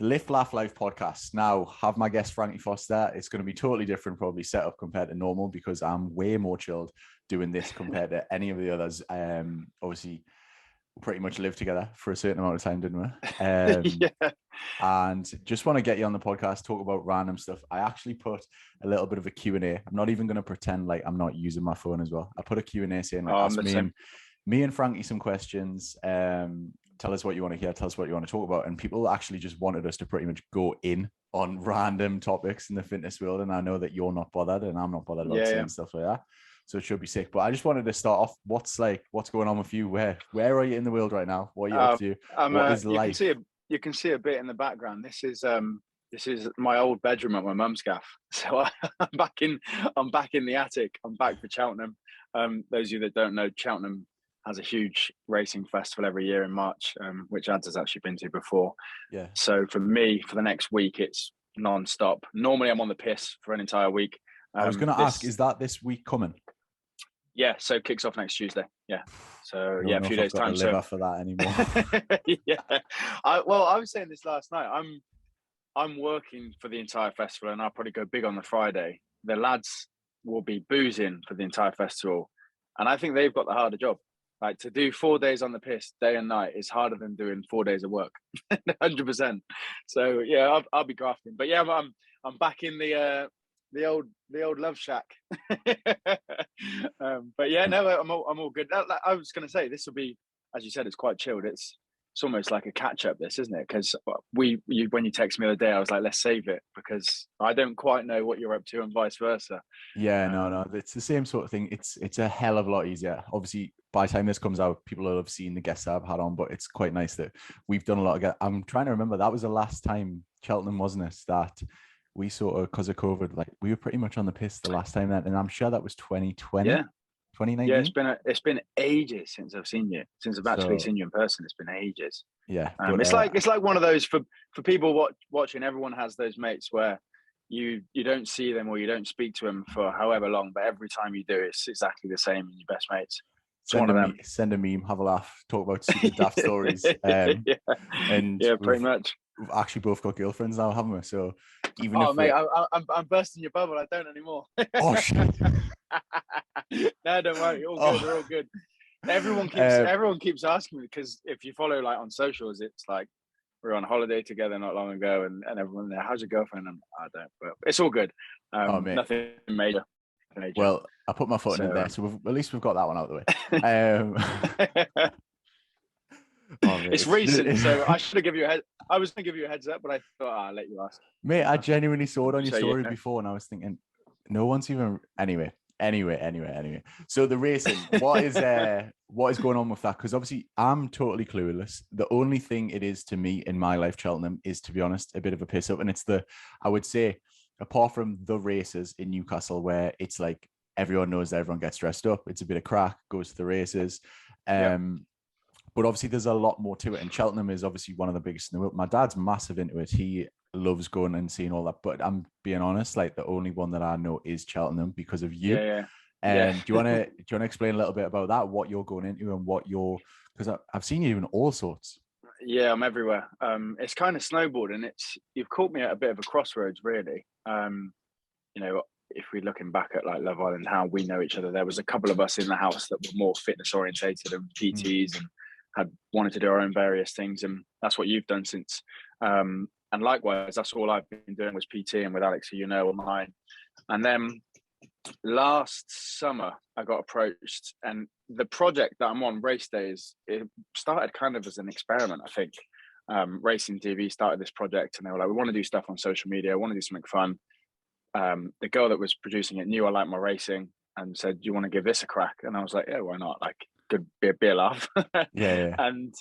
the Lift Laugh Life podcast. Now, have my guest Frankie Foster. It's going to be totally different, probably set up compared to normal because I'm way more chilled doing this compared to any of the others. Obviously, we pretty much lived together for a certain amount of time, didn't we? Yeah. And just want to get you on the podcast, talk about random stuff. I actually put a little bit of a Q&A. I'm not even going to pretend like I'm not using my phone as well. I put a Q&A saying, like, ask me and Frankie some questions. Tell us what you want to hear. Tell us what you want to talk about. And people actually just wanted us to pretty much go in on random topics in the fitness world. And I know that you're not bothered and I'm not bothered about saying stuff like that. So it should be sick. But I just wanted to start off. What's going on with you? Where are you in the world right now? What are you up to? What is life? You can see a bit in the background. This is my old bedroom at my mum's gaff. So I'm back in the attic. I'm back for Cheltenham. Those of you that don't know, Cheltenham has a huge racing festival every year in March, which Ads has actually been to before. Yeah. So for me, for the next week, it's non-stop. Normally I'm on the piss for an entire week. I was going to ask, is that this week coming? Yeah, so it kicks off next Tuesday. Yeah. So a few days time. So for that anymore. Yeah. I was saying this last night. I'm working for the entire festival and I'll probably go big on the Friday. The lads will be boozing for the entire festival. And I think they've got the harder job. Like, to do 4 days on the piss day and night is harder than doing 4 days of work. 100%. So yeah, I'll be grafting. But yeah, I'm back in the old love shack. But yeah, no, I'm all good. I was going to say, this will be, as you said, it's quite chilled. It's almost like a catch up, this, isn't it? Because when you text me the other day, I was like, let's save it because I don't quite know what you're up to and vice versa. Yeah, no, it's the same sort of thing. It's a hell of a lot easier. Obviously, by the time this comes out, people will have seen the guests I've had on, but it's quite nice that we've done a lot of. I'm trying to remember, that was the last time Cheltenham, wasn't it, that we sort of, because of COVID, like we were pretty much on the piss the last time that, and I'm sure that was 2020. Yeah. 2019. Yeah, it's been ages since I've seen you. Since I've actually seen you in person, it's been ages. Yeah, it's like one of those for people watching. Everyone has those mates where you don't see them or you don't speak to them for however long, but every time you do, it's exactly the same in your best mates. Send a meme, have a laugh, talk about super daft stories. And pretty much. We've actually both got girlfriends now, haven't we? So even mate, I'm bursting your bubble. I don't anymore. Oh shit. No, don't worry. All good. We're all good. Everyone keeps asking me, because if you follow like on socials, it's like we were on holiday together not long ago, and everyone there, how's your girlfriend? And I don't. But it's all good. Nothing major. Well, I put my foot in there, so at least we've got that one out of the way. It's recent, so I should have given you a head. I was going to give you a heads up, but I thought I'll let you ask. Mate, I genuinely saw it on your story before, and I was thinking, no one's even. Anyway. So the racing, what is going on with that? Because obviously I'm totally clueless. The only thing it is to me in my life, Cheltenham, is, to be honest, a bit of a piss up, and it's I would say, apart from the races in Newcastle, where it's like everyone knows that everyone gets dressed up, it's a bit of crack, goes to the races. But obviously there's a lot more to it. And Cheltenham is obviously one of the biggest in the world. My dad's massive into it. He loves going and seeing all that. But I'm being honest, like the only one that I know is Cheltenham because of you. Yeah. Do you want to explain a little bit about that, what you're going into and because I've seen you in all sorts. Yeah, I'm everywhere. It's kind of snowboard, and you've caught me at a bit of a crossroads, really. If we're looking back at like Love Island, how we know each other, there was a couple of us in the house that were more fitness orientated and PTs and had wanted to do our own various things, and that's what you've done since. And likewise, that's all I've been doing was PT, and with Alex, who you know, online. And then last summer, I got approached, and the project that I'm on, Race Days, it started kind of as an experiment, I think. Racing TV started this project, and they were like, we want to do stuff on social media, I want to do something fun. The girl that was producing it knew I liked my racing and said, do you want to give this a crack? And I was like, yeah, why not? Like, could be a laugh. Yeah. And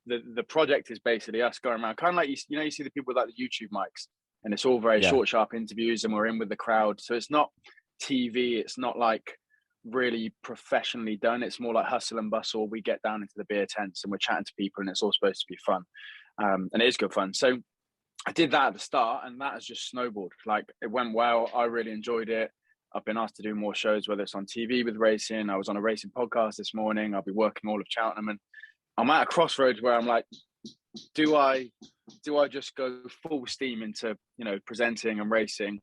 the project is basically us going around, kind of like you see the people with like the YouTube mics, and it's all very short, sharp interviews, and we're in with the crowd. So it's not TV, it's not like really professionally done. It's more like hustle and bustle. We get down into the beer tents and we're chatting to people, and it's all supposed to be fun, and it is good fun. So I did that at the start, and that has just snowballed. Like, it went well. I really enjoyed it. I've been asked to do more shows, whether it's on TV with racing. I was on a racing podcast this morning. I'll be working all of Cheltenham, and I'm at a crossroads where I'm like, do I do I just go full steam into, presenting and racing?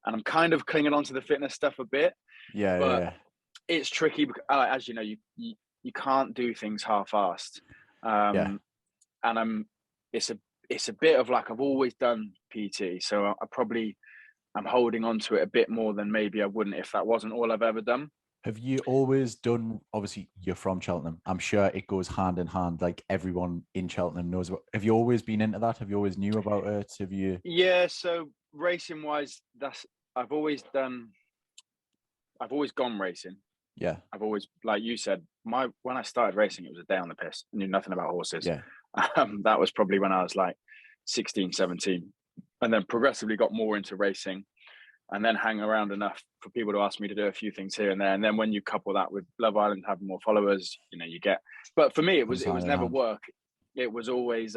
And I'm kind of clinging on to the fitness stuff a bit. But it's tricky because, as you know, you can't do things half-assed. And it's a bit of like, I've always done PT, so I'm holding on to it a bit more than maybe I wouldn't if that wasn't all I've ever done. Have you always done, obviously you're from Cheltenham, I'm sure it goes hand in hand, like everyone in Cheltenham knows have you always been into that? Have you always knew about it? Have you? Yeah, so racing wise, I've always gone racing. Yeah. I've always, like you said, when I started racing, it was a day on the piss. I knew nothing about horses. Yeah. That was probably when I was like 16, 17, and then progressively got more into racing, and then hang around enough for people to ask me to do a few things here and there. And then when you couple that with Love Island having more followers, you get. But for me, it was never work. It was always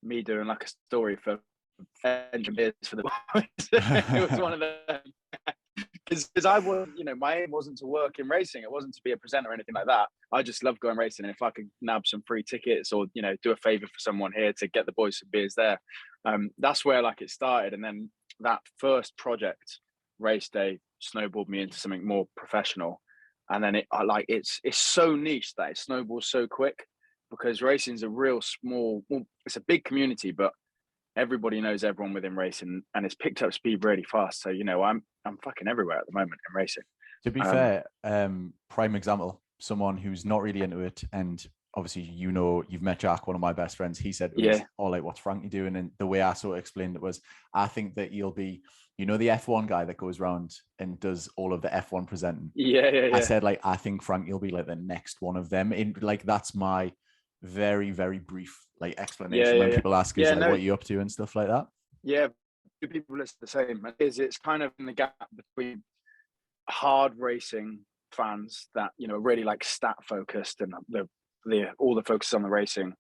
me doing like a story for engineers for the boys. It was one of them. Because I was, my aim wasn't to work in racing. It wasn't to be a presenter or anything like that. I just loved going racing. And if I could nab some free tickets or, do a favor for someone here to get the boys some beers there, that's where like it started. And then that first project, race day, snowballed me into something more professional. And then it's so niche that it snowballs so quick, because racing's a real small, it's a big community, but everybody knows everyone within racing, and it's picked up speed really fast. So, I'm fucking everywhere at the moment in racing. To be fair, prime example, someone who's not really into it, and obviously, you've met Jack, one of my best friends. He said, what's Frankie doing? And the way I sort of explained it was, I think that he'll be, the F1 guy that goes around and does all of the F1 presenting. Yeah. I said, like, I think Frankie will be like the next one of them. In like, that's my very, very brief like explanation when people ask us what you're up to and stuff like that. Yeah, people listen the same. It's kind of in the gap between hard racing fans that are really like stat focused and all the focus on the racing,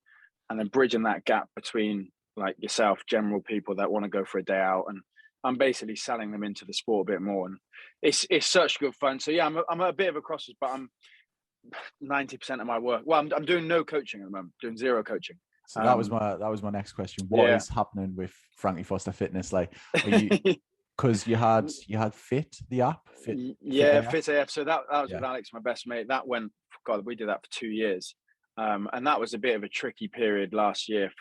and then bridging that gap between like yourself, general people that want to go for a day out, and I'm basically selling them into the sport a bit more. And it's such good fun. So yeah, I'm a bit of a crossroads, but I'm 90% of my work. Well, I'm doing no coaching at the moment, doing zero coaching. So that was my next question. What is happening with Frankie Foster Fitness? Like, are you, because you had Fit, the app? Fit AF. So that was with Alex, my best mate. That went, God, we did that for 2 years. And that was a bit of a tricky period last year.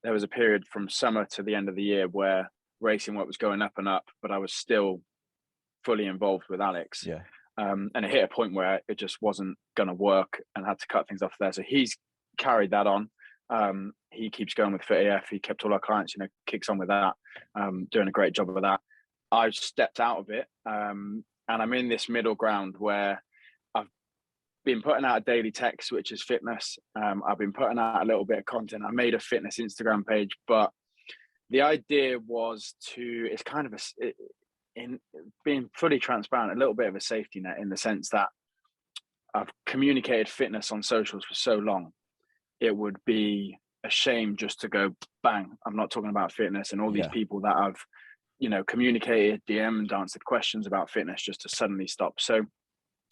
There was a period from summer to the end of the year where racing work was going up and up, but I was still fully involved with Alex. Yeah. And it hit a point where it just wasn't going to work and had to cut things off there. So he's carried that on. He keeps going with Fit AF. He kept all our clients, kicks on with that, doing a great job of that. I've stepped out of it, and I'm in this middle ground where I've been putting out a daily text, which is fitness. I've been putting out a little bit of content. I made a fitness Instagram page, but the idea was it's kind of in being fully transparent, a little bit of a safety net, in the sense that I've communicated fitness on socials for so long. It would be a shame just to go bang, I'm not talking about fitness, and all these people that I've communicated, DM'd, answered questions about fitness, just to suddenly stop. So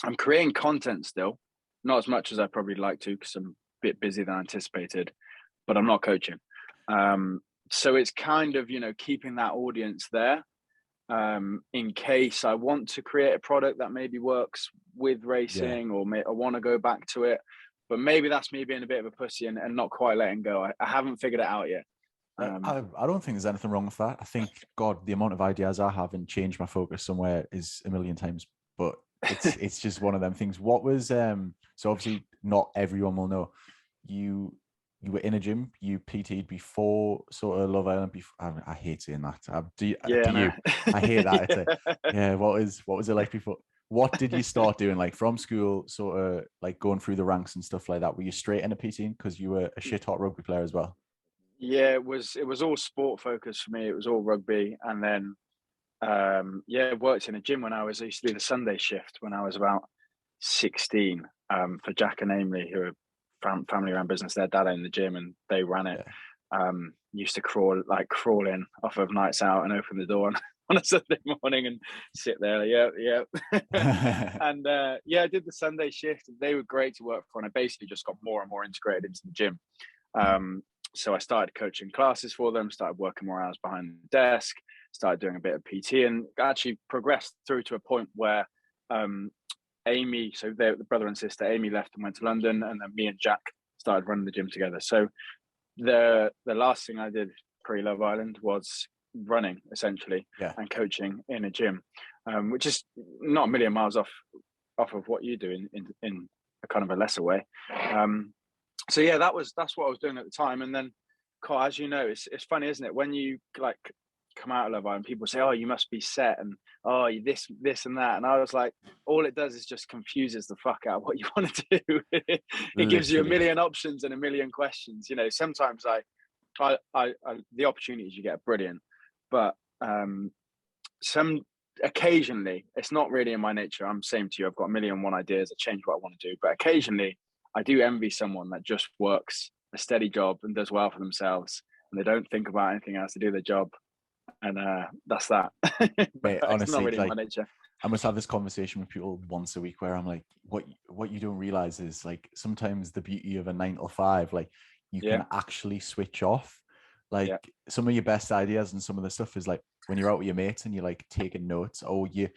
I'm creating content still, not as much as I probably like to, because I'm a bit busier than anticipated, but I'm not coaching. So it's kind of keeping that audience there, in case I want to create a product that maybe works with racing, or I want to go back to it. But maybe that's me being a bit of a pussy and not quite letting go. I haven't figured it out yet. I don't think there's anything wrong with that. I think, God, the amount of ideas I have and change my focus somewhere is a million times. But it's just one of them things. What was so obviously not everyone will know. You were in a gym. You PT'd before sort of Love Island. Before, I hate saying that. I hate that. What was it like before? What did you start doing, like from school, sort of like going through the ranks and stuff like that? Were you straight into PTing because you were a shit hot rugby player as well? Yeah, it was all sport focused for me. It was all rugby, and then worked in a gym when I used to do the Sunday shift when I was about 16 for Jack and Amy, who are family run business. Their dad owned the gym and they ran it. Used to crawl in off of nights out and open the door on a Sunday morning and sit there. And I did the Sunday shift. They were great to work for, and I basically just got more and more integrated into the gym. So I started coaching classes for them, started working more hours behind the desk, started doing a bit of PT, and actually progressed through to a point where Amy, so the brother and sister, Amy left and went to London, and then me and Jack started running the gym together. So the last thing I did pre-Love Island was running, essentially, and coaching in a gym, which is not a million miles off of what you do in a kind of a lesser way. So yeah, that's what I was doing at the time. And then, as you know, it's funny, isn't it, when you like come out of Love Island, people say, "Oh, you must be set," and "Oh, you this and that," and I was like, all it does is just confuses the fuck out of what you want to do. It gives you a million options and a million questions. You know, sometimes I the opportunities you get are brilliant, but occasionally it's not really in my nature. I'm saying to you, I've got a million and one ideas. I change what I want to do, but occasionally I do envy someone that just works a steady job and does well for themselves, and they don't think about anything else to do their job. And that's that. Mate, honestly, it's not really my nature. I must have this conversation with people once a week where I'm like, what you don't realize is, like, sometimes the beauty of a 9 to 5, like, you can actually switch off. Like some of your best ideas and some of the stuff is like when you're out with your mates and you're like taking notes, or you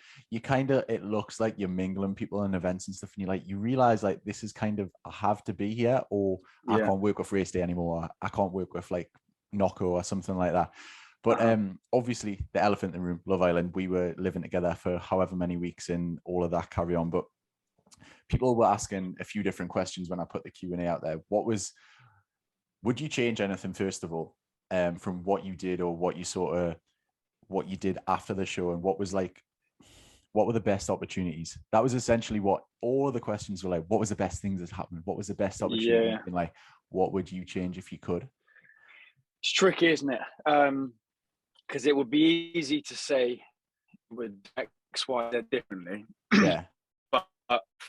kind of, it looks like you're mingling people in events and stuff, and you realize like, this is kind of, I have to be here, or I can't work with race day anymore. I can't work with like Noco or something like that. But obviously the elephant in the room, Love Island, we were living together for however many weeks and all of that carry on. But people were asking a few different questions when I put the Q&A out there. Would you change anything, first of all, from what you did, or what you did after the show? And what were the best opportunities? That was essentially what all of the questions were like. What was the best things that happened? What was the best opportunity? Yeah. And like, what would you change if you could? It's tricky, isn't it? Because it would be easy to say with X, Y, Z differently. Yeah. But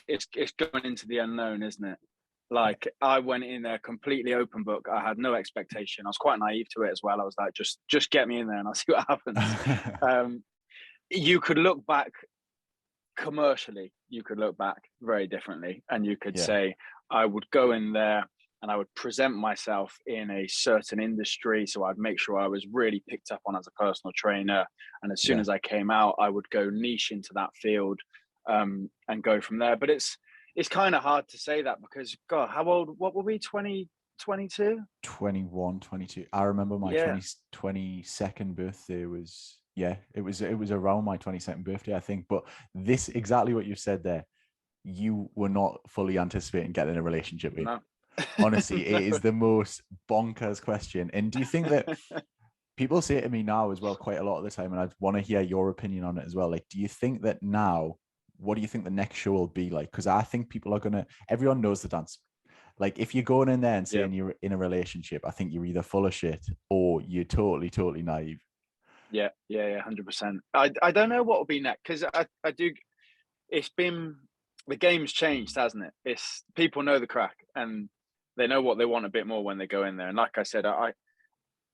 it's going into the unknown, isn't it? Like, I went in there completely open book. I had no expectation. I was quite naive to it as well. I was like, just get me in there and I'll see what happens. You could look back commercially, you could look back very differently, and you could say, I would go in there and I would present myself in a certain industry. So I'd make sure I was really picked up on as a personal trainer. And as soon as I came out, I would go niche into that field and go from there. But it's kind of hard to say that because, God, what were we, 20, 22? 21, 22. I remember my 22nd birthday was, it was around my 22nd birthday, I think. But this, exactly what you said there, you were not fully anticipating getting in a relationship with. No. Honestly, no. It is the most bonkers question. And do you think that people say it to me now as well quite a lot of the time, and I want to hear your opinion on it as well. Like, do you think that now, what do you think the next show will be like? Because I think people are everyone knows the dance. Like, if you're going in there and saying you're in a relationship, I think you're either full of shit or you're totally, totally naive. Yeah, 100%. I don't know what will be next, because I do. It's been, the game's changed, hasn't it? It's, people know the crack and they know what they want a bit more when they go in there. And like I said,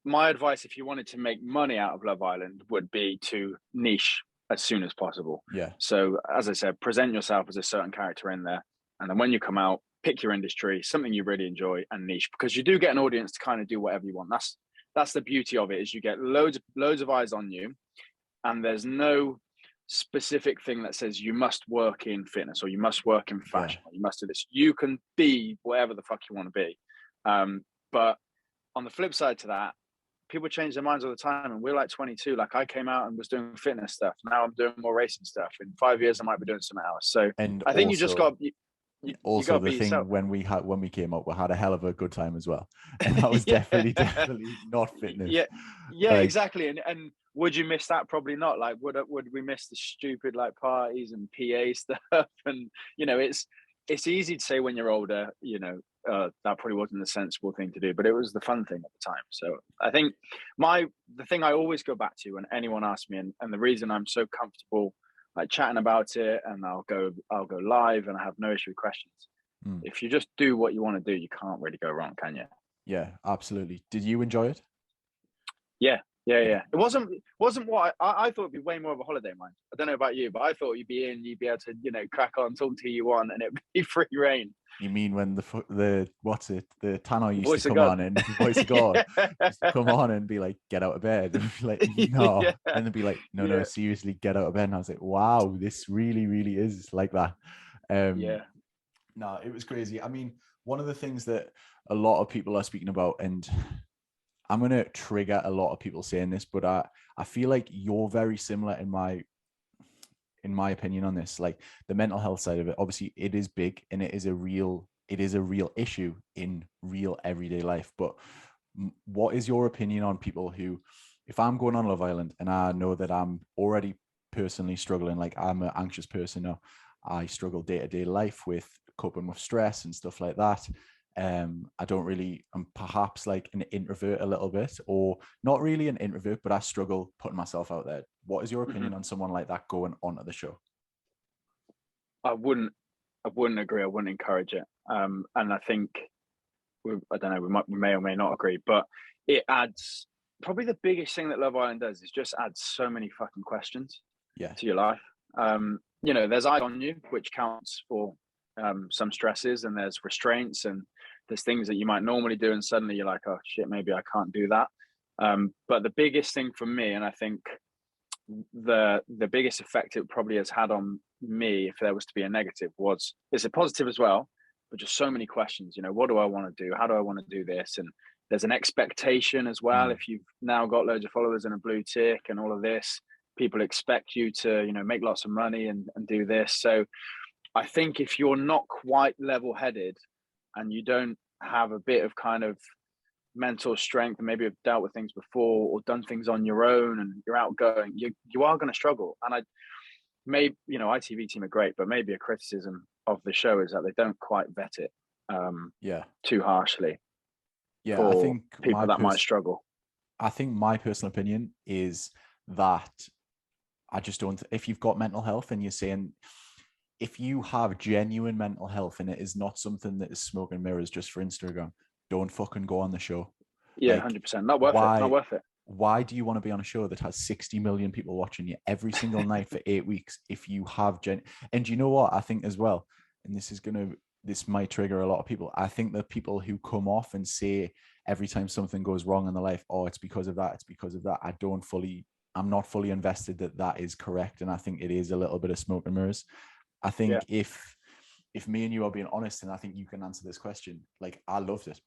my advice, if you wanted to make money out of Love Island, would be to niche as soon as possible. Yeah. So as I said, present yourself as a certain character in there, and then when you come out, pick your industry, something you really enjoy, and niche, because you do get an audience to kind of do whatever you want. That's the beauty of it, is you get loads of eyes on you, and there's no specific thing that says you must work in fitness or you must work in fashion or you must do this. You can be whatever the fuck you want to be. But on the flip side to that, people change their minds all the time, and we're like 22. Like, I came out and was doing fitness stuff. Now I'm doing more racing stuff. In 5 years, I might be doing something else. So, and I think you just got. Also, the thing yourself. when we came up, we had a hell of a good time as well, and that was definitely not fitness. Yeah, like, exactly. And would you miss that? Probably not. Like, would we miss the stupid like parties and PA stuff? And it's easy to say when you're older, that probably wasn't the sensible thing to do, but it was the fun thing at the time. So I think the thing I always go back to when anyone asks me, and the reason I'm so comfortable like chatting about it, and I'll go live and I have no issue with questions. If you just do what you want to do, you can't really go wrong, can you? Yeah, absolutely. Did you enjoy it? Yeah, Yeah. It wasn't what I thought it'd be way more of a holiday, mind. I don't know about you, but I thought you'd be you'd be able to, crack on, talk to who you want, and it'd be free reign. You mean when the what's it, the Tanner used Voice to of come God. on, and the voice of God used to come on and be like, get out of bed, and be like, no, Yeah. and then be like, no, Yeah. seriously, get out of bed. And I was like, wow, this really, really is like that. Yeah. No, it was crazy. I mean, one of the things that a lot of people are speaking about, and I'm going to trigger a lot of people saying this, but I feel like you're very similar in my opinion on this. Like the mental health side of it, obviously it is big and it is a real issue in real everyday life. But what is your opinion on people who, if I'm going on Love Island and I know that I'm already personally struggling, like I'm an anxious person now, I struggle day-to-day life with coping with stress and stuff like that. I don't really, I'm perhaps like an introvert a little bit, or not really an introvert, but I struggle putting myself out there. What is your opinion on someone like that going onto the show? I wouldn't agree. I wouldn't encourage it. And I think I don't know. We may or may not agree, but it adds, probably the biggest thing that Love Island does is just add so many fucking questions to your life. There's eyes on you, which counts for some stresses, and there's restraints, and there's things that you might normally do, and suddenly you're like, oh shit, maybe I can't do that. But the biggest thing for me, and I think the biggest effect it probably has had on me, if there was to be a negative, was, it's a positive as well, but just so many questions. What do I want to do? How do I want to do this? And there's an expectation as well. If you've now got loads of followers and a blue tick and all of this, people expect you to, make lots of money and do this. So I think if you're not quite level-headed and you don't have a bit of kind of mental strength, and maybe have dealt with things before or done things on your own, and you're outgoing, you are going to struggle. And ITV team are great, but maybe a criticism of the show is that they don't quite vet it too harshly for I think people that might struggle. I think my personal opinion is that I just don't, if you've got mental health and you're saying, if you have genuine mental health and it is not something that is smoke and mirrors just for Instagram, don't fucking go on the show. Yeah, 100%. Not worth it. Not worth it. Why do you want to be on a show that has 60 million people watching you every single night for 8 weeks if you have and you know what I think as well, and this might trigger a lot of people. I think that people who come off and say every time something goes wrong in their life, oh, it's because of that, I'm not fully invested that is correct. And I think it is a little bit of smoke and mirrors. I think if me and you are being honest, and I think you can answer this question, like I loved it.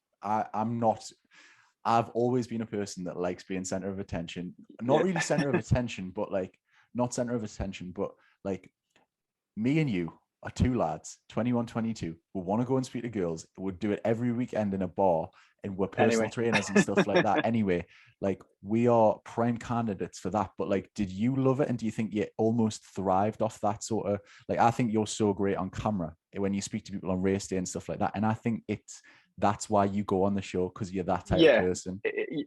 I've always been a person that likes being center of attention. Not really center of attention, but like not center of attention, but like me and you are two lads, 21, 22, who want to go and speak to girls, would do it every weekend in a bar, and we're personal trainers and stuff like that. Anyway, like we are prime candidates for that. But like, did you love it? And do you think you almost thrived off that sort of, like, I think you're so great on camera when you speak to people on race day and stuff like that. And I think that's why you go on the show, because you're that type of person.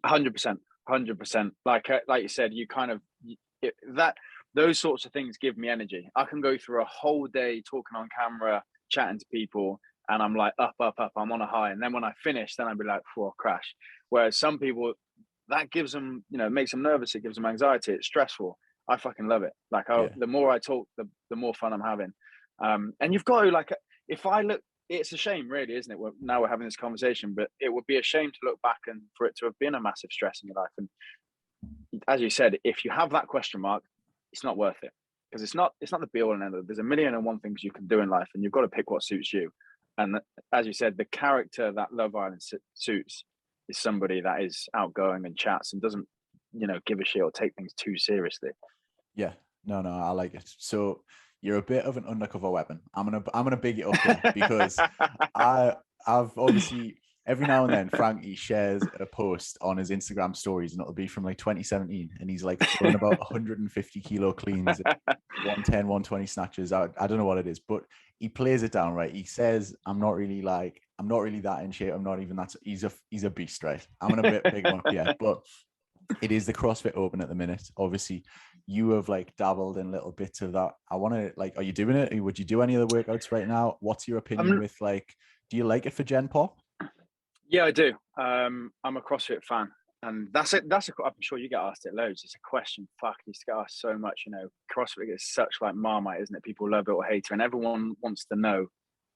100%. Like you said, you kind of those sorts of things give me energy. I can go through a whole day talking on camera, chatting to people, and I'm like up. I'm on a high, and then when I finish, then I'd be like, "Whoa, crash." Whereas some people, that gives them, it makes them nervous. It gives them anxiety. It's stressful. I fucking love it. Like the more I talk, the more fun I'm having. And you've got to, like, if I look. It's a shame, really, isn't it? Now we're having this conversation, but it would be a shame to look back and for it to have been a massive stress in your life. And as you said, if you have that question mark, it's not worth it, because it's not the be all and end all. There's a million and one things you can do in life, and you've got to pick what suits you. And as you said, the character that Love Island suits is somebody that is outgoing and chats and doesn't, give a shit or take things too seriously. Yeah, no, I like it. So you're a bit of an undercover weapon. I'm gonna big it up here because I've obviously every now and then Frankie shares a post on his Instagram stories, and it'll be from like 2017, and he's like throwing about 150 kilo cleans, 110, 120 snatches. I don't know what it is, but he plays it down right. He says, I'm not really that in shape. I'm not even that. He's a beast, right? I'm gonna big one up, yeah, but. It is the CrossFit Open at the minute. Obviously, you have like dabbled in little bits of that. I want to are you doing it? Would you do any of the workouts right now? What's your opinion with do you like it for Gen Pop? Yeah, I do. I'm a CrossFit fan. And that's it. I'm sure you get asked it loads. It's a question. Fuck, you get asked so much. CrossFit is such like Marmite, isn't it? People love it or hate it, and everyone wants to know,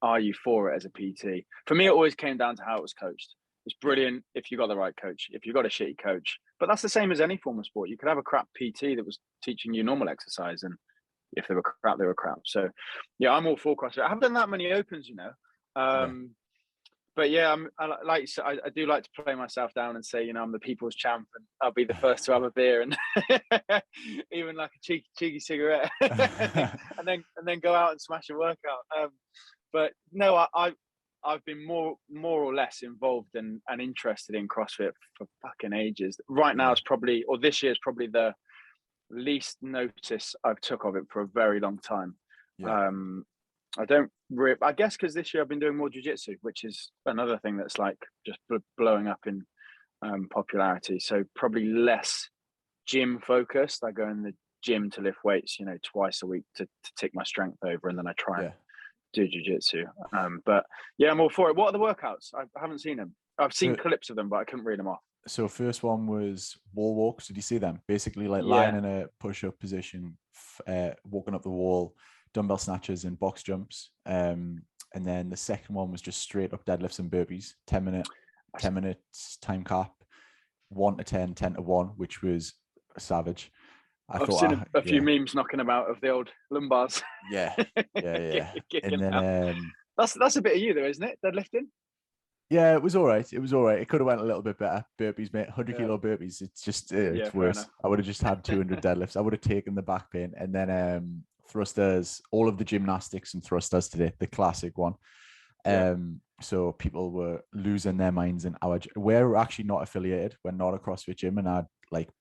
are you for it as a PT? For me, it always came down to how it was coached. It's brilliant if you got the right coach. If you got a shitty coach, but that's the same as any form of sport. You could have a crap PT that was teaching you normal exercise, and if they were crap, they were crap. So, yeah, I'm all for CrossFit. I haven't done that many opens, But yeah, I do like to play myself down and say, I'm the people's champ, and I'll be the first to have a beer and even like a cheeky cigarette, and then go out and smash a workout. But no, I've been more or less involved and interested in CrossFit for fucking ages. Right now, this year is probably the least notice I've took of it for a very long time. Yeah. I guess because this year I've been doing more jiu-jitsu, which is another thing that's like just blowing up in popularity. So probably less gym focused. I go in the gym to lift weights, twice a week to tick my strength over, and then I try and do jiu-jitsu. But yeah, I'm all for it. What are the workouts? I haven't seen them. I've seen clips of them, but I couldn't read them off. So first one was wall walks. Did you see them? Basically like lying in a push-up position, walking up the wall, dumbbell snatches and box jumps. And then the second one was just straight up deadlifts and burpees, 10 minutes time cap, 1 to 10, 10 to 1, which was savage. I've seen a few memes knocking about of the old lumbars. Yeah. And then that's a bit of you though, isn't it? Deadlifting. Yeah, it was all right. It could have went a little bit better. Burpees, mate, 100 kilo burpees. It's just it's worse. I would have just had 200 deadlifts. I would have taken the back pain, and then thrusters, all of the gymnastics and thrusters today, the classic one. So people were losing their minds, and we're actually not affiliated. We're not a CrossFit gym, and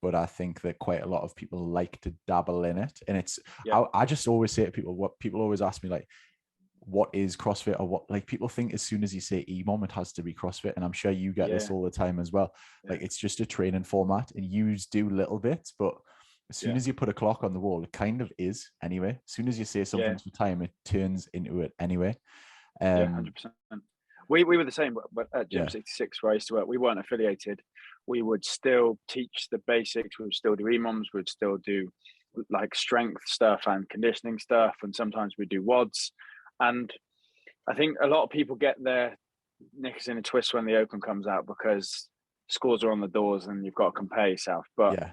but I think that quite a lot of people like to dabble in it. And it's I just always say to people, what people always ask me, like, what is CrossFit, or what, like, people think as soon as you say EMOM, it has to be CrossFit. And I'm sure you get this all the time as well. Like, it's just a training format, and you do little bits, but as soon as you put a clock on the wall, it kind of is anyway. As soon as you say something's for time, it turns into it anyway. 100%. We were the same, but at Gym 66, where I used to work, we weren't affiliated. We would still teach the basics. We would still do EMOMs. We'd still do like strength stuff and conditioning stuff, and sometimes we do WODs. And I think a lot of people get their knickers in a twist when the open comes out, because scores are on the doors and you've got to compare yourself. But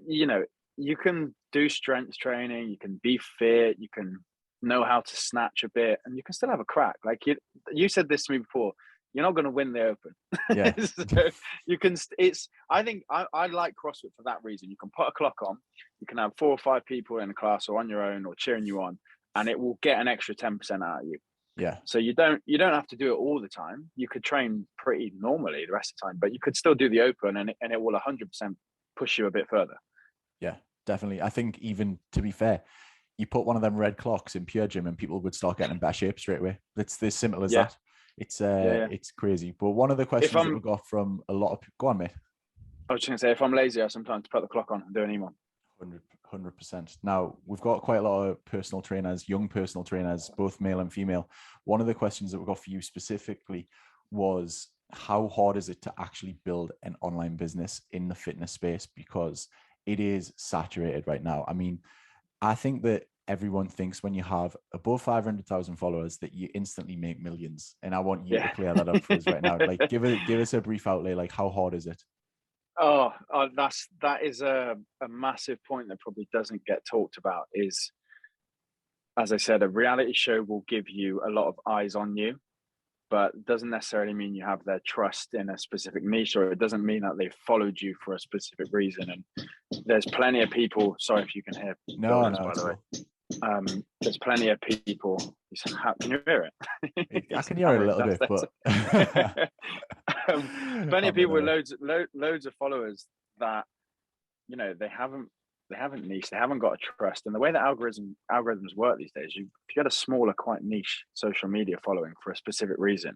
you can do strength training, you can be fit, you can know how to snatch a bit, and you can still have a crack. Like you said this to me before, you're not going to win the open. Yeah. So you can. I think I like CrossFit for that reason. You can put a clock on, you can have 4 or 5 people in a class or on your own or cheering you on, and it will get an extra 10% out of you. Yeah. So you don't have to do it all the time. You could train pretty normally the rest of the time, but you could still do the open, and it will 100% push you a bit further. Yeah, definitely. I think, even to be fair, you put one of them red clocks in Pure Gym and people would start getting in better shape straight away. It's as simple as that. It's crazy. But one of the questions that we got from a lot of people, go on, mate. I was just going to say, if I'm lazy, I sometimes put the clock on and do an EMOM. 100%. Now, we've got quite a lot of personal trainers, young personal trainers, both male and female. One of the questions that we got for you specifically was, how hard is it to actually build an online business in the fitness space? Because it is saturated right now. I mean, I think that everyone thinks when you have above 500,000 followers that you instantly make millions. And I want you to clear that up for us right now. Like, give us a brief outlay. Like, how hard is it? Oh, that is a massive point that probably doesn't get talked about. Is, as I said, a reality show will give you a lot of eyes on you, but doesn't necessarily mean you have their trust in a specific niche, or it doesn't mean that they've followed you for a specific reason. And there's plenty of people. Sorry if you can hear. No, by the way. There's plenty of people. Can you hear it? I can hear it a little bit, but plenty of people with loads of followers that, they haven't niche, they haven't got a trust. And the way that algorithms work these days, if you get a smaller, quite niche social media following for a specific reason,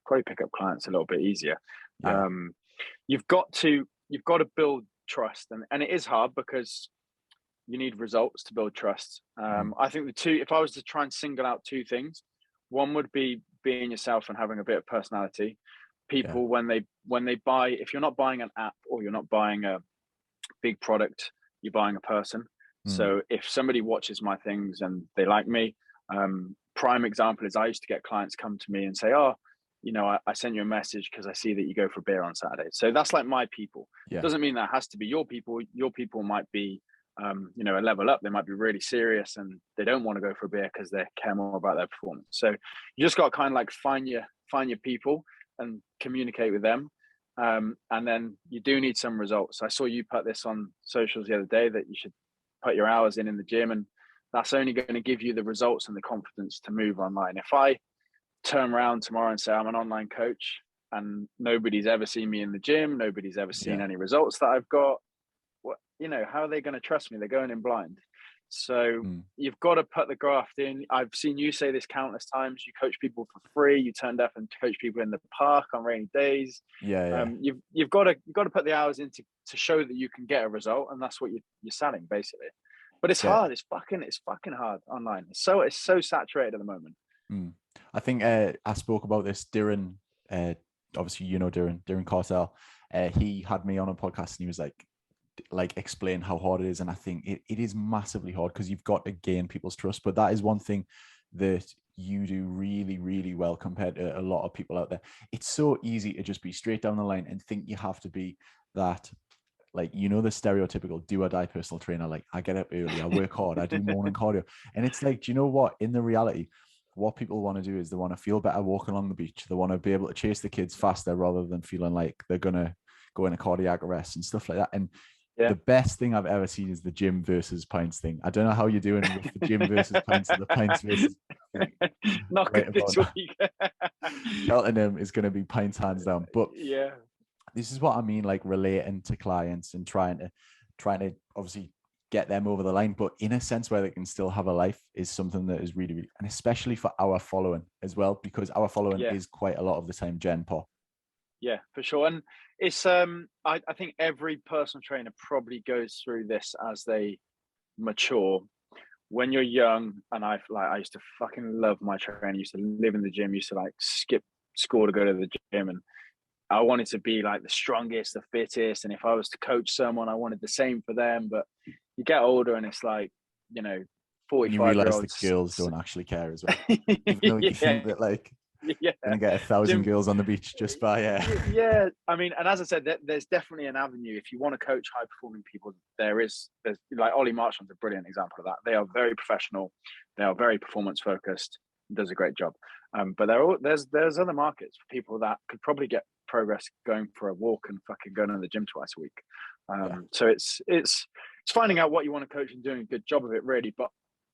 probably pick up clients a little bit easier. Yeah. You've got to build trust, and it is hard because you need results to build trust. I think if I was to try and single out 2 things, one would be being yourself and having a bit of personality. people when they buy, if you're not buying an app or you're not buying a big product, you're buying a person. So if somebody watches my things and they like me, prime example is I used to get clients come to me and say, oh, I sent you a message because I see that you go for a beer on Saturday. So that's like my people. Doesn't mean that has to be your people. Your people might be, a level up. They might be really serious and they don't want to go for a beer because they care more about their performance. So you just got to kind of like find your people and communicate with them. And then you do need some results. I saw you put this on socials the other day that you should put your hours in the gym, and that's only going to give you the results and the confidence to move online. If I turn around tomorrow and say I'm an online coach and nobody's ever seen me in the gym, nobody's ever seen any results that I've got, how are they going to trust me? They're going in blind. So you've got to put the graft in. I've seen you say this countless times. You coach people for free. You turned up and coach people in the park on rainy days. You've got to put the hours in to show that you can get a result, and that's what you're selling basically. But it's hard. It's fucking hard online. It's so saturated at the moment. I think I spoke about this. Darren, obviously Darren Cartel. He had me on a podcast and he was like explain how hard it is, and I think it is massively hard because you've got to gain people's trust. But that is one thing that you do really, really well compared to a lot of people out there. It's so easy to just be straight down the line and think you have to be that, like, the stereotypical do or die personal trainer. Like, I get up early, I work hard, I do morning cardio. And it's like, do you know what? In the reality, what people want to do is they want to feel better walking along the beach. They want to be able to chase the kids faster rather than feeling like they're going to go in a cardiac arrest and stuff like that. And the best thing I've ever seen is the gym versus pints thing. I don't know how you're doing with the gym versus pints and the pints versus. Not good this week. Cheltenham is going to be pints hands down. But this is what I mean, like relating to clients and trying to obviously get them over the line, but in a sense where they can still have a life is something that is really, really, and especially for our following as well, because our following is quite a lot of the time Gen Pop. Yeah, for sure. And it's I think every personal trainer probably goes through this as they mature. When you're young, and I used to fucking love my training, used to live in the gym, used to like skip school to go to the gym, and I wanted to be like the strongest, the fittest, and if I was to coach someone, I wanted the same for them. But you get older and it's like, 45 you realize year olds, the girls don't actually care as well. Even though you think that like gonna get 1,000 girls on the beach just by I mean, and as I said, there's definitely an avenue if you want to coach high performing people. There's like Ollie Marchand's a brilliant example of that. They are very professional, they are very performance focused, does a great job. But there's other markets for people that could probably get progress going for a walk and fucking going to the gym twice a week. So it's finding out what you want to coach and doing a good job of it, really. But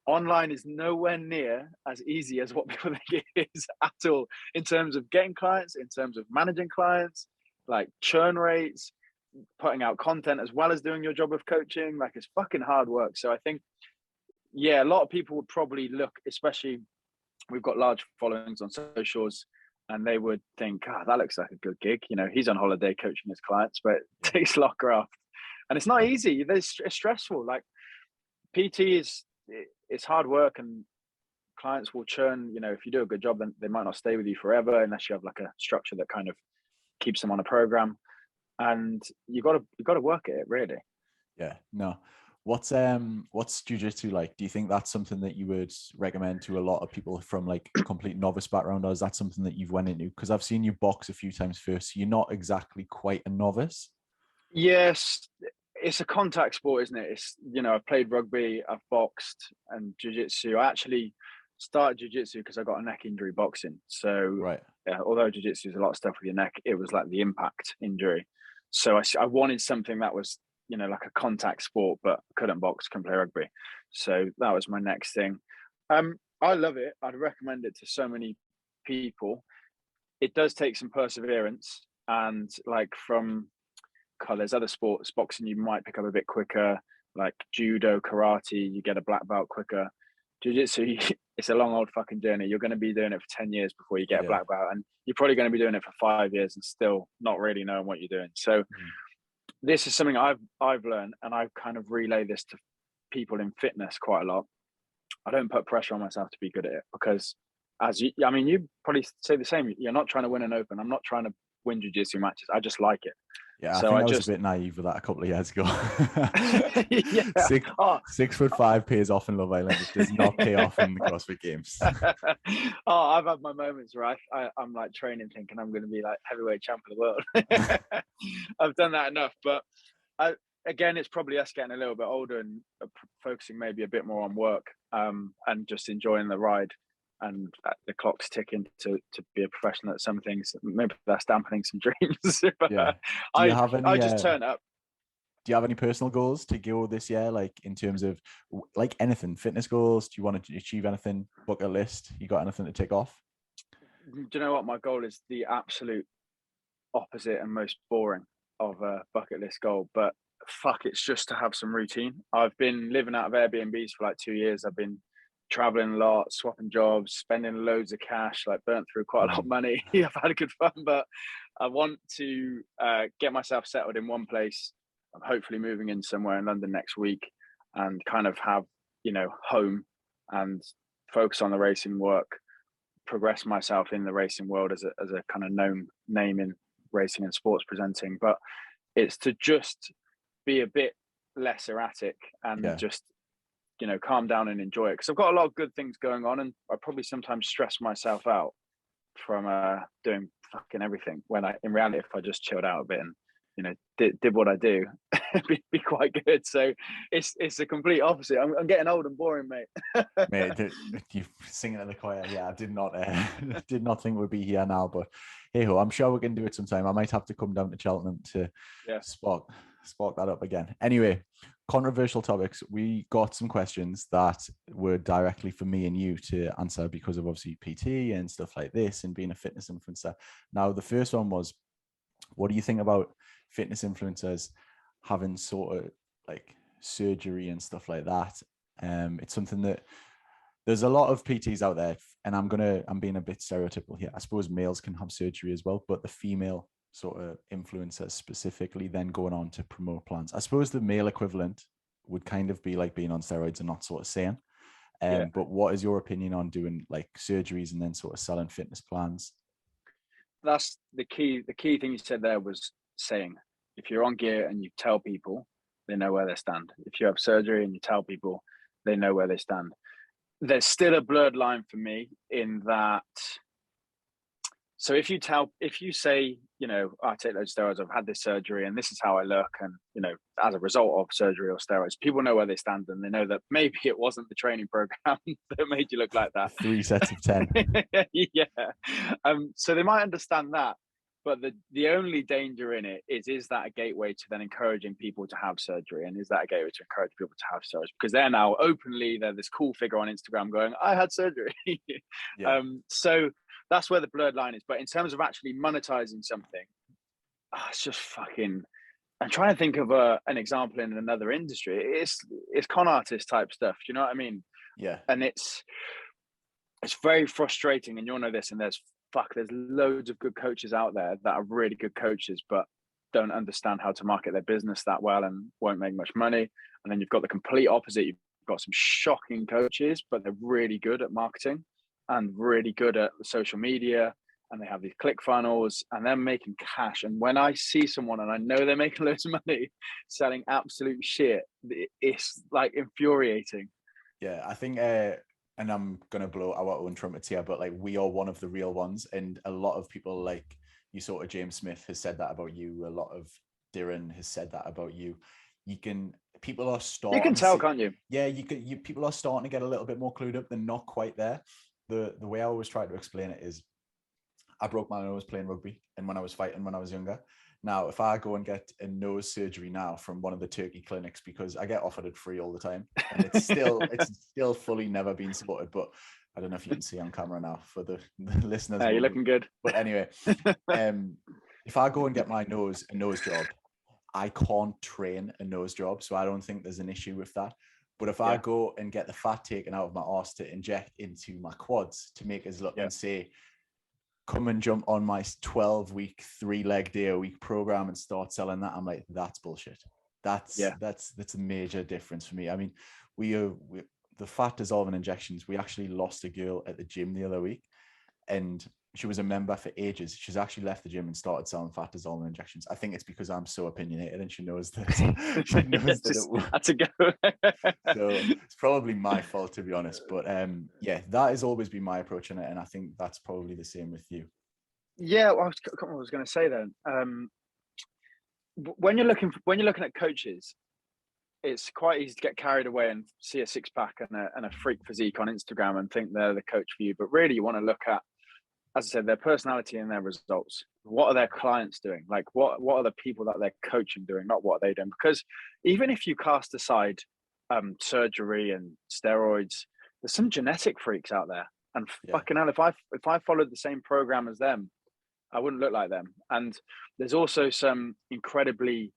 online is nowhere near as easy as what people think it is at all, in terms of getting clients, in terms of managing clients, like churn rates, putting out content as well as doing your job of coaching. Like, it's fucking hard work. So I think, a lot of people would probably look, especially we've got large followings on socials, and they would think, that looks like a good gig. He's on holiday coaching his clients, but it takes a lot of graft. And it's not easy. It's stressful. Like, PT it's hard work, and clients will churn. If you do a good job, then they might not stay with you forever unless you have like a structure that kind of keeps them on a program. And you got to work at it, really. Yeah. No. What's jiu-jitsu like? Do you think that's something that you would recommend to a lot of people from like a complete novice background, or is that something that you've went into? Because I've seen you box a few times first, so you're not exactly quite a novice. Yes, it's a contact sport, isn't it? It's, I've played rugby, I've boxed, and jiu-jitsu. I actually started jiu-jitsu because I got a neck injury boxing. So although jiu-jitsu is a lot of stuff with your neck, it was like the impact injury. So I wanted something that was, like a contact sport, but couldn't box, couldn't play rugby. So that was my next thing. I love it. I'd recommend it to so many people. It does take some perseverance, and like there's other sports, boxing you might pick up a bit quicker, like judo, karate, you get a black belt quicker. Jiu-jitsu, it's a long old fucking journey. You're going to be doing it for 10 years before you get a black belt, and you're probably going to be doing it for 5 years and still not really knowing what you're doing. So this is something I've learned, and I kind of relay this to people in fitness quite a lot. I don't put pressure on myself to be good at it, because you probably say the same. You're not trying to win an open. I'm not trying to win jiu-jitsu matches. I just like it. Yeah, I think I was a bit naive with that a couple of years ago. Yeah. 6'5" pays off in Love Island. It does not pay off in the CrossFit Games. I've had my moments where I'm like training thinking I'm going to be like heavyweight champ of the world. I've done that enough, but again, it's probably us getting a little bit older and focusing maybe a bit more on work, and just enjoying the ride. And the clock's ticking to be a professional at some things. Maybe that's dampening some dreams. Yeah. I just turn up. Do you have any personal goals to go this year? Like in terms of like anything, fitness goals? Do you want to achieve anything? Bucket list? You got anything to tick off? Do you know what my goal is? The absolute opposite and most boring of a bucket list goal. But fuck, it's just to have some routine. I've been living out of Airbnbs for like 2 years. I've been traveling a lot, swapping jobs, spending loads of cash, like burnt through quite a lot of money. I've had a good fun, but I want to get myself settled in one place. I'm hopefully moving in somewhere in London next week and kind of have, home and focus on the racing work, progress myself in the racing world as a kind of known name in racing and sports presenting. But it's to just be a bit less erratic and just calm down and enjoy it, because I've got a lot of good things going on, and I probably sometimes stress myself out from doing fucking everything, when in reality, if I just chilled out a bit and did what I do, be quite good. So it's a complete opposite. I'm getting old and boring, mate. Mate, you singing in the choir. Yeah, I did not think we'd be here now, but hey ho, I'm sure we can do it sometime. I might have to come down to Cheltenham to spark that up again. Anyway, controversial topics. We got some questions that were directly for me and you to answer because of obviously PT and stuff like this and being a fitness influencer. Now, the first one was, what do you think about fitness influencers having sort of like surgery and stuff like that? It's something that there's a lot of PTs out there, and I'm being a bit stereotypical here. I suppose males can have surgery as well, but the female sort of influencers specifically then going on to promote plans. I suppose the male equivalent would kind of be like being on steroids and not sort of saying. But what is your opinion on doing like surgeries and then sort of selling fitness plans? That's the key. The key thing you said there was saying. If you're on gear and you tell people, they know where they stand. If you have surgery and you tell people, they know where they stand. There's still a blurred line for me in that. So if you say, I take those steroids, I've had this surgery and this is how I look. And, as a result of surgery or steroids, people know where they stand, and they know that maybe it wasn't the training program that made you look like that. 3 sets of 10. Yeah. So they might understand that. But the only danger in it is that a gateway to then encouraging people to have surgery? And is that a gateway to encourage people to have steroids? Because they're now they're this cool figure on Instagram going, I had surgery. So that's where the blurred line is. But in terms of actually monetizing something, it's just fucking. I'm trying to think of an example in another industry. It's con artist type stuff. Do you know what I mean? Yeah. And it's very frustrating, and you'll know this. And there's loads of good coaches out there that are really good coaches, but don't understand how to market their business that well and won't make much money. And then you've got the complete opposite. You've got some shocking coaches, but they're really good at marketing and really good at social media, and they have these click funnels and they're making cash. And when I see someone and I know they're making loads of money selling absolute shit, it's like infuriating. Yeah, I think and I'm going to blow our own trumpets here, but like we are one of the real ones. And a lot of people, like you sort of James Smith has said that about you. A lot of Darren has said that about you. People are starting. You can tell, can't you? Yeah, people are starting to get a little bit more clued up. They're not quite there. The way I always try to explain it is I broke my nose playing rugby and when I was fighting when I was younger. Now, if I go and get a nose surgery now from one of the Turkey clinics, because I get offered it free all the time, and it's still fully never been supported, but I don't know if you can see on camera now for the listeners. You're looking good. But anyway, if I go and get my nose job, I can't train a nose job, so I don't think there's an issue with that. But if I go and get the fat taken out of my arse to inject into my quads to make us look and say, come and jump on my 12-week, 3-leg day a week program and start selling that, I'm like, that's bullshit. That's a major difference for me. I mean, the fat dissolving injections, we actually lost a girl at the gym the other week, and she was a member for ages. She's actually left the gym and started selling fat dissolving injections. I think it's because I'm so opinionated and she knows this. She knows that it had to go. So it's probably my fault, to be honest. But yeah, that has always been my approach on it, and I think that's probably the same with you. Yeah, well, I was going to say then. When you're looking at coaches, it's quite easy to get carried away and see a six pack and a freak physique on Instagram and think they're the coach for you. But really, you want to look at, as I said, their personality and their results. What are their clients doing? Like, what are the people that they're coaching doing? Not what are they doing? Because even if you cast aside surgery and steroids, there's some genetic freaks out there. And fucking hell, if I followed the same program as them, I wouldn't look like them. And there's also some incredibly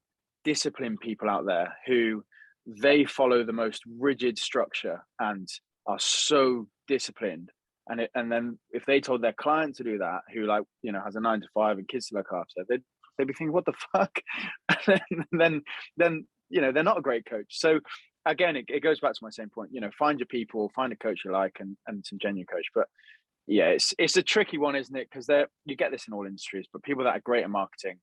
disciplined people out there who they follow the most rigid structure and are so disciplined. And then if they told their client to do that, who has a 9 to 5 and kids to look after, they'd be thinking, what the fuck? And then they're not a great coach. So again, it goes back to my same point. Find your people, find a coach you like, and some genuine coach. But yeah, it's a tricky one, isn't it? Because you get this in all industries, but people that are great at marketing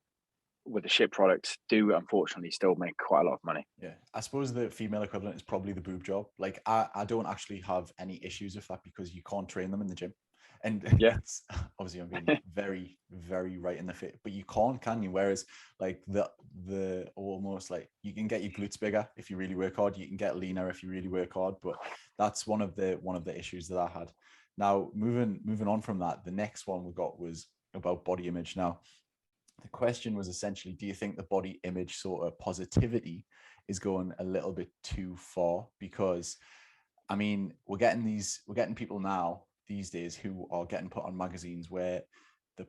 with the shit products do unfortunately still make quite a lot of money. Yeah, I suppose the female equivalent is probably the boob job. Like I don't actually have any issues with that because you can't train them in the gym. And it's obviously I'm being very, very right in the fit, but you can't, can you? Whereas like the almost like you can get your glutes bigger if you really work hard, you can get leaner if you really work hard. But that's one of the issues that I had. Now moving on from that, the next one we got was about body image. Now the question was essentially, do you think the body image sort of positivity is going a little bit too far? Because I mean, we're getting people now these days who are getting put on magazines where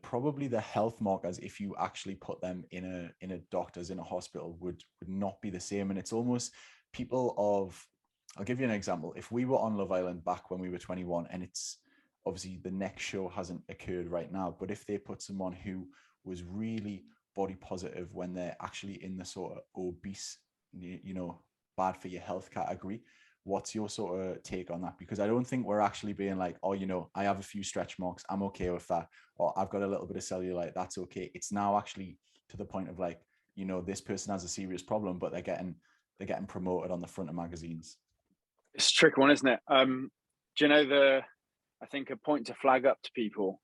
probably the health markers, if you actually put them in a doctor's, in a hospital, would not be the same. And it's almost people of, I'll give you an example. If we were on Love Island back when we were 21, and it's obviously the next show hasn't occurred right now, but if they put someone who was really body positive when they're actually in the sort of obese, bad for your health category, what's your sort of take on that? Because I don't think we're actually being like, oh, I have a few stretch marks, I'm okay with that, or I've got a little bit of cellulite, that's okay. It's now actually to the point of like, this person has a serious problem, but they're getting promoted on the front of magazines. It's a tricky one, isn't it? Do you know I think a point to flag up to people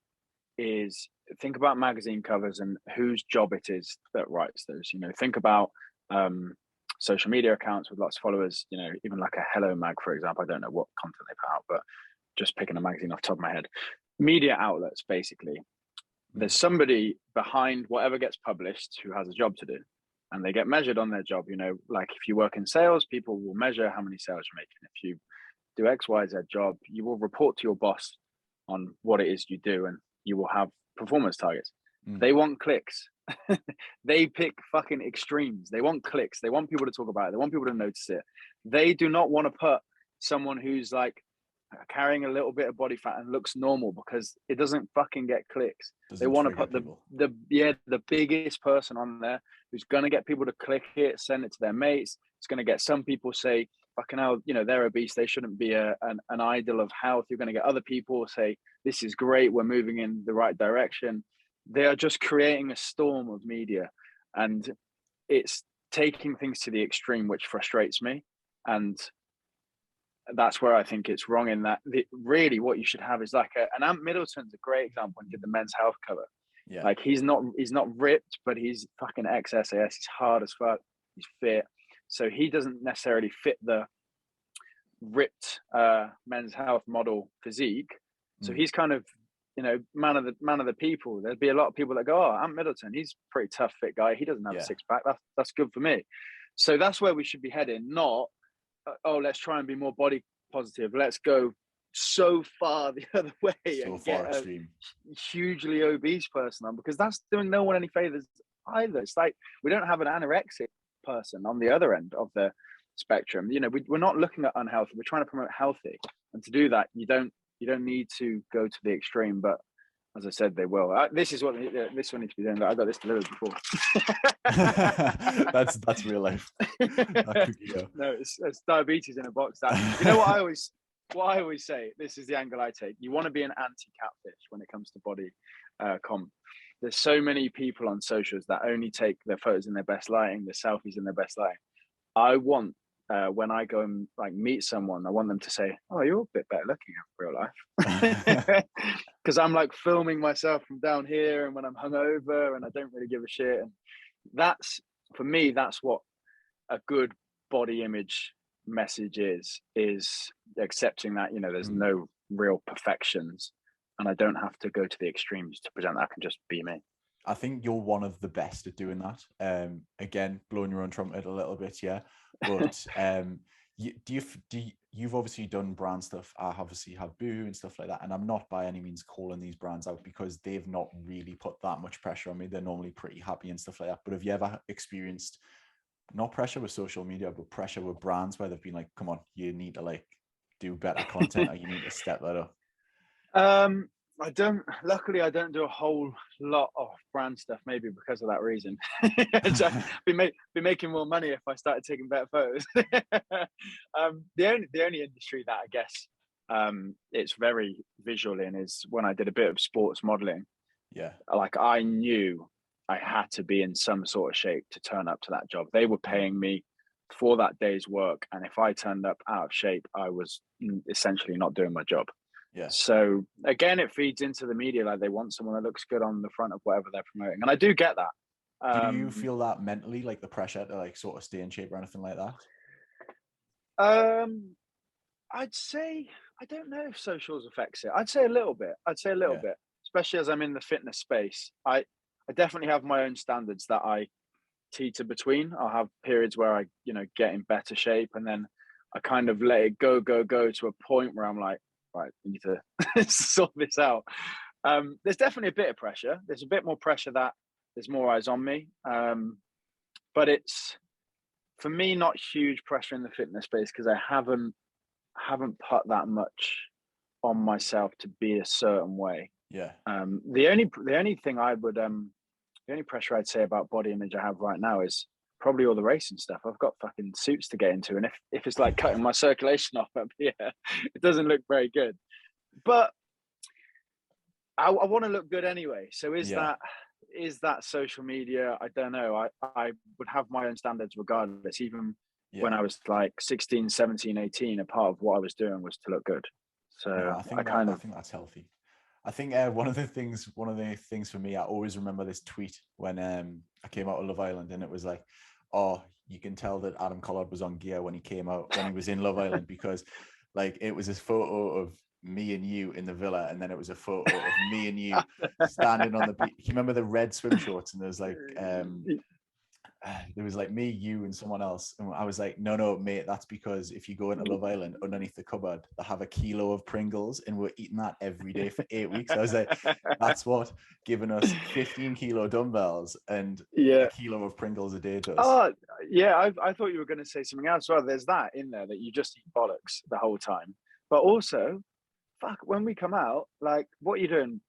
is think about magazine covers and whose job it is that writes those. Think about social media accounts with lots of followers, even like a Hello Mag, for example. I don't know what content they put out, but just picking a magazine off the top of my head. Media outlets, basically. There's somebody behind whatever gets published who has a job to do, and they get measured on their job. Like if you work in sales, people will measure how many sales you're making. If you do X, Y, Z job, you will report to your boss on what it is you do, and you will have performance targets. They want clicks. They pick fucking extremes. They want clicks. They want people to talk about it. They want people to notice it. They do not want to put someone who's like carrying a little bit of body fat and looks normal because it doesn't fucking get clicks. They want to put the biggest person on there who's going to get people to click it, send it to their mates. It's going to get some people say, fucking hell, they're obese, they shouldn't be an idol of health. You're going to get other people say, this is great, we're moving in the right direction. They are just creating a storm of media, and it's taking things to the extreme, which frustrates me. And that's where I think it's wrong, in that really what you should have is like and Ant Middleton's a great example when he did the Men's Health cover. Yeah. Like he's not ripped, but he's fucking ex-SAS. He's hard as fuck. He's fit. So he doesn't necessarily fit the ripped Men's Health model physique. So he's kind of, man of the people. There'd be a lot of people that go, oh, Ant Middleton, he's a pretty tough, fit guy. He doesn't have a six pack. That's good for me. So that's where we should be heading. Not, let's try and be more body positive. Let's go so far the other way and get extreme. A hugely obese person on, because that's doing no one any favors either. It's like we don't have an anorexic person on the other end of the spectrum. We're not looking at unhealthy. We're trying to promote healthy, and to do that, you don't need to go to the extreme. But as I said, they will. This is what this one needs to be doing. I got this delivered before. that's real life. No, it's diabetes in a box. You know what I always what I always say, this is the angle I take. You want to be an anti-catfish when it comes to body comp. There's so many people on socials that only take their photos in their best lighting, the selfies in their best lighting. I want, when I go and like meet someone, I want them to say, "Oh, you're a bit better looking in real life," because I'm like filming myself from down here, and when I'm hungover, and I don't really give a shit. And that's, for me, that's what a good body image message is accepting that, you know, there's no real perfections, and I don't have to go to the extremes to present that. I can just be me. I think you're one of the best at doing that. Again, blowing your own trumpet a little bit, yeah. But you've obviously done brand stuff. I obviously have Boo and stuff like that, and I'm not by any means calling these brands out because they've not really put that much pressure on me. They're normally pretty happy and stuff like that. But have you ever experienced not pressure with social media, but pressure with brands where they've been like, "Come on, you need to like do better content, or you need to step that up"? Luckily I don't do a whole lot of brand stuff, maybe because of that reason. So be making more money if I started taking better photos. The only industry that I guess it's very visual in is when I did a bit of sports modeling. Yeah. Like I knew I had to be in some sort of shape to turn up to that job. They were paying me for that day's work, and if I turned up out of shape, I was essentially not doing my job. Yeah. So again, it feeds into the media. Like they want someone that looks good on the front of whatever they're promoting, and I do get that. Do you feel that mentally, like the pressure to like sort of stay in shape or anything like that? I'd say, I don't know if socials affects it. I'd say a little bit. Bit, especially as I'm in the fitness space. I definitely have my own standards that I teeter between. I'll have periods where I, you know, get in better shape, and then I kind of let it go to a point where I'm like, right, we need to sort this out. There's definitely a bit of pressure. There's a bit more pressure that there's more eyes on me. But it's, for me, not huge pressure in the fitness space because I haven't put that much on myself to be a certain way. Yeah. The only thing I would the only pressure I'd say about body image I have right now is probably all the racing stuff. I've got fucking suits to get into, and if it's like cutting my circulation off up here, it doesn't look very good. But I want to look good anyway. So is that social media? I don't know. I would have my own standards regardless. Even when I was like 16, 17, 18, a part of what I was doing was to look good. So I think that's healthy. I think one of the things for me, I always remember this tweet when I came out of Love Island, and it was like, oh, you can tell that Adam Collard was on gear when he was in Love Island, because like it was this photo of me and you in the villa, and then it was a photo of me and you standing on the beach. You remember the red swim shorts, and there's like there was like me, you, and someone else, and I was like, no, mate, that's because if you go into Love Island, underneath the cupboard they have a kilo of Pringles, and we're eating that every day for 8 weeks. I was like, that's what giving us 15 kilo dumbbells and a kilo of Pringles a day does. Oh yeah, I thought you were going to say something else. Well, there's that in there, that you just eat bollocks the whole time, but also, fuck, when we come out, like, what are you doing?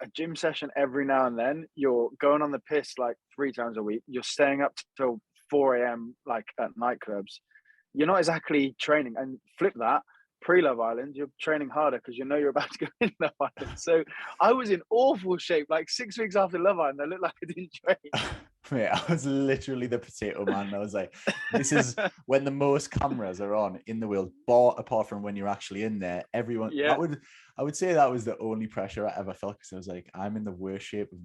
A gym session every now and then. You're going on the piss like 3 times a week. You're staying up till 4 a.m. like at nightclubs. You're not exactly training. And flip that, pre-Love Island, you're training harder because you know you're about to go in Love Island. So I was in awful shape. Like 6 weeks after Love Island, I looked like I didn't train. Mate, I was literally the potato man. I was like, this is when the most cameras are on in the world, apart from when you're actually in there. Everyone, I would say that was the only pressure I ever felt, because I was like, I'm in the worst shape of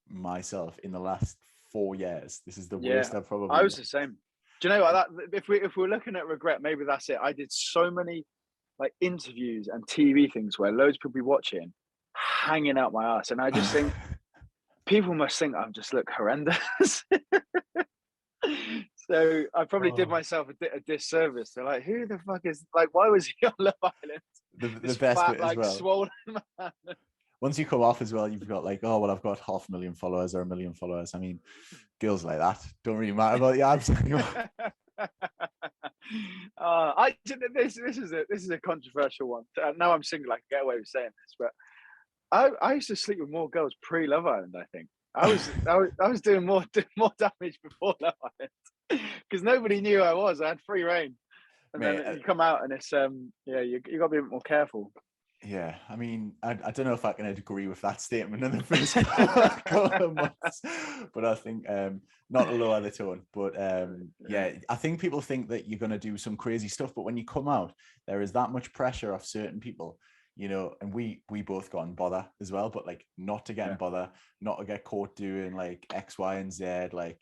myself in the last 4 years. This is the worst I've probably. I was the same. Do you know what? That if we're looking at regret, maybe that's it. I did so many like interviews and TV things where loads of people be watching, hanging out my ass, and I just think. People must think I just look horrendous. So I probably did myself a disservice. They're like, who the fuck is, like, why was he on Love Island? The best fat, bit like, as well. Swollen man. Once you come off as well, you've got like, oh, well, I've got 500,000 followers or 1 million followers. I mean, girls like that don't really matter about the abs anymore. This is a controversial one. Now I'm single, I can get away with saying this, but I used to sleep with more girls pre-Love Island. I think I was doing more damage before Love Island because nobody knew who I was. I had free reign. And mate, then you come out and it's you got to be a bit more careful. Yeah, I mean, I don't know if I can agree with that statement in the first couple of months, but I think not to lower the tone, but yeah, I think people think that you're going to do some crazy stuff, but when you come out, there is that much pressure of certain people, you know, and we both got in bother as well, but like not to get in bother, not to get caught doing like X, Y, and Z, like,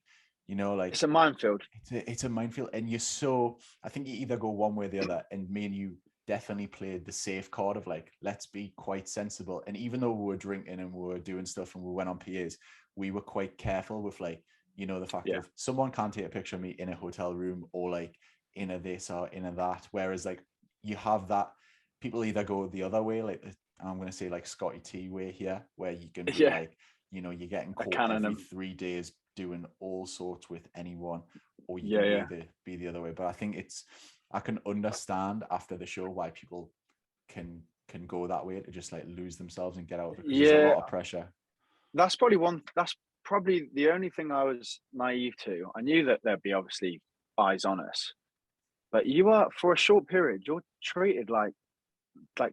you know, like it's a minefield. It's a minefield, and I think you either go one way or the other, and me and you definitely played the safe card of like, let's be quite sensible. And even though we were drinking and we were doing stuff and we went on PAs, we were quite careful with like, you know, the fact of someone can't take a picture of me in a hotel room or like in a this or in a that. Whereas like you have that, people either go the other way, like I'm going to say like Scotty T way here, where you can be like, you know, you're getting caught every 3 days doing all sorts with anyone, or you can be the other way. But I think I can understand after the show why people can go that way, to just like lose themselves and get out of it, because there's a lot of pressure. That's probably the only thing I was naive to. I knew that there'd be obviously eyes on us, but you are, for a short period, you're treated like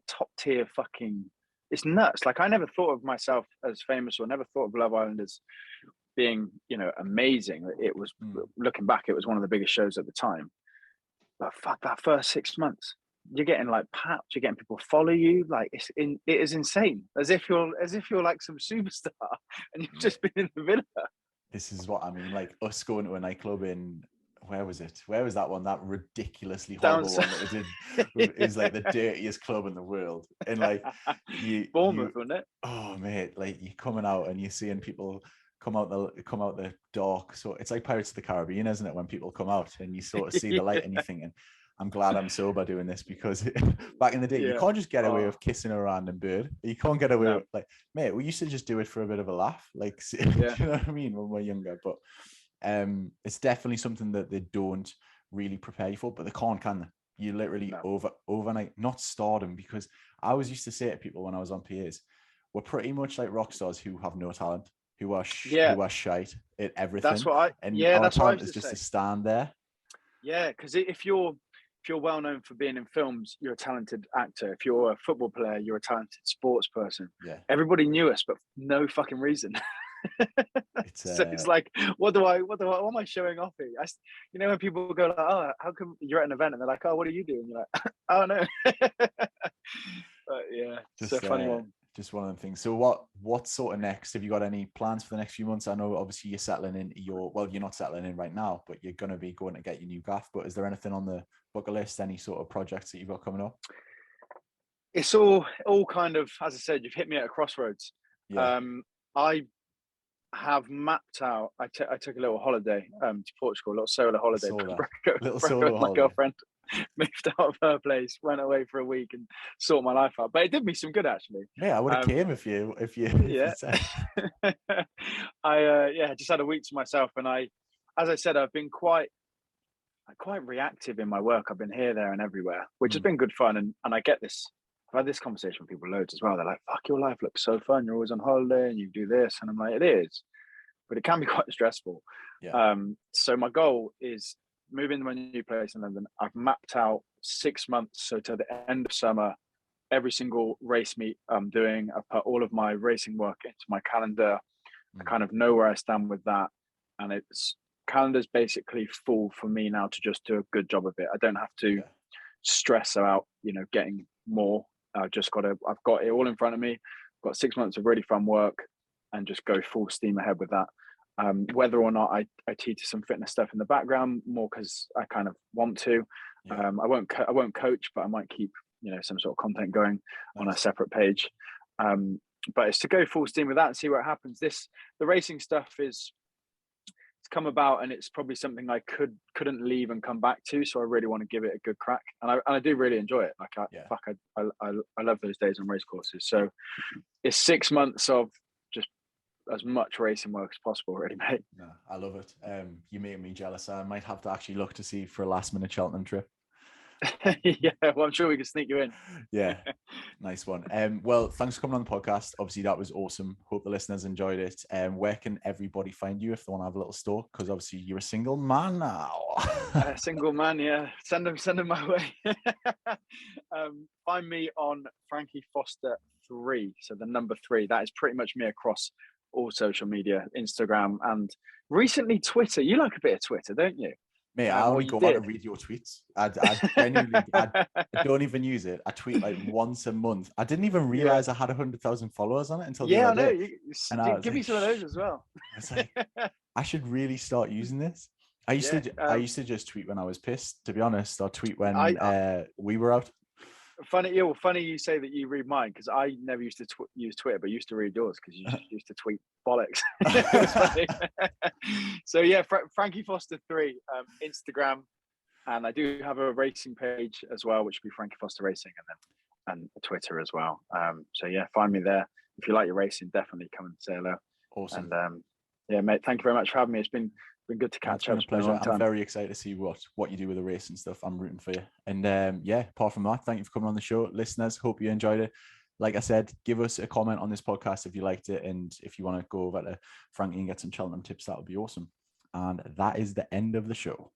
top tier fucking. It's nuts. Like I never thought of myself as famous, or never thought of Love Island as being, you know, amazing. It was looking back, it was one of the biggest shows at the time. But fuck, that first 6 months, you're getting like papped, you're getting people follow you. Like it is insane. As if you're like some superstar and you've just been in the villa. This is what I mean. Like us going to a nightclub in, where was it? Where was that one? That ridiculously horrible one that we did is like the dirtiest club in the world. And like Bournemouth, wasn't it? Oh mate, like you're coming out and you're seeing people come out the dark. So it's like Pirates of the Caribbean, isn't it? When people come out and you sort of see the light and you're thinking, I'm glad I'm sober doing this, because back in the day, you can't just get away with kissing a random bird. You can't get away with, like, mate, we used to just do it for a bit of a laugh. Like, you know what I mean? When we're younger, but it's definitely something that they don't really prepare you for, but they can't, can they? You literally overnight, not stardom, because I always used to say to people when I was on PAs, we're pretty much like rock stars who have no talent, who are shite at everything. That's what our talent is just to stand there. Yeah, because if you're well known for being in films, you're a talented actor. If you're a football player, you're a talented sports person. Yeah, everybody knew us, but no fucking reason. So it's like, what am I showing off here? You know, when people go like, oh, how come you're at an event, and they're like, oh, what are you doing? You're like, oh no. But yeah, it's a funny one. Just one of the things. So what's sort of next? Have you got any plans for the next few months? I know obviously you're settling in you're not settling in right now, but you're going to be going to get your new gaff. But is there anything on the bucket list, any sort of projects that you've got coming up? It's all kind of, as I said, you've hit me at a crossroads. I have mapped out. I took a little holiday to Portugal, a little solo holiday. My girlfriend moved out of her place, went away for a week, and sorted my life out. But it did me some good, actually. Yeah, I would have came if you. Yeah. I just had a week to myself, and as I said, I've been quite reactive in my work. I've been here, there, and everywhere, which has been good fun. And I get this. I've had this conversation with people loads as well. They're like, "Fuck, your life looks so fun. You're always on holiday and you do this." And I'm like, "It is, but it can be quite stressful." Yeah. So my goal is moving to my new place in London. I've mapped out 6 months, so to the end of summer, every single race meet I'm doing, I've put all of my racing work into my calendar. I kind of know where I stand with that, and calendar's basically full for me now to just do a good job of it. I don't have to stress about, you know, getting more. I've got it all in front of me. I've got 6 months of really fun work, and just go full steam ahead with that. Whether or not I teach some fitness stuff in the background, more because I kind of want to. I won't coach, but I might keep, you know, some sort of content going on a separate page. But it's to go full steam with that and see what happens. The racing stuff it's come about, and it's probably something I couldn't leave and come back to. So I really want to give it a good crack, and I do really enjoy it. Like I love those days on race courses. So it's 6 months of just as much racing work as possible, really, mate. No, I love it. You make me jealous. I might have to actually look to see for a last minute Cheltenham trip. Yeah, well, I'm sure we can sneak you in. Yeah, nice one. Well, thanks for coming on the podcast. Obviously, that was awesome. Hope the listeners enjoyed it. Where can everybody find you if they want to have a little stalk? Because obviously you're a single man now. Single man, yeah. Send them my way. Find me on Frankie Foster 3. So the number 3. That is pretty much me across all social media, Instagram, and recently Twitter. You like a bit of Twitter, don't you? Mate, I only go on to read your tweets. I genuinely, I don't even use it. I tweet like once a month. I didn't even realize I had 100,000 followers on it until the other day. And give me some of those as well. I was like, I should really start using this. I used to just tweet when I was pissed, to be honest. Or tweet when we were out. Funny you say that you read mine, because I never used to use Twitter, but used to read yours because you just used to tweet bollocks. It was funny. So yeah, Frankie Foster 3, Instagram, and I do have a racing page as well, which would be Frankie Foster Racing, and Twitter as well. So yeah, find me there. If you like your racing, definitely come and say hello. Awesome. And yeah, mate, thank you very much for having me. It's been good to catch up. It's been a pleasure. I'm very excited to see what you do with the race and stuff. I'm rooting for you. And yeah, apart from that, thank you for coming on the show. Listeners, hope you enjoyed it. Like I said, give us a comment on this podcast if you liked it. And if you want to go over to Frankie and get some Cheltenham tips, that would be awesome. And that is the end of the show.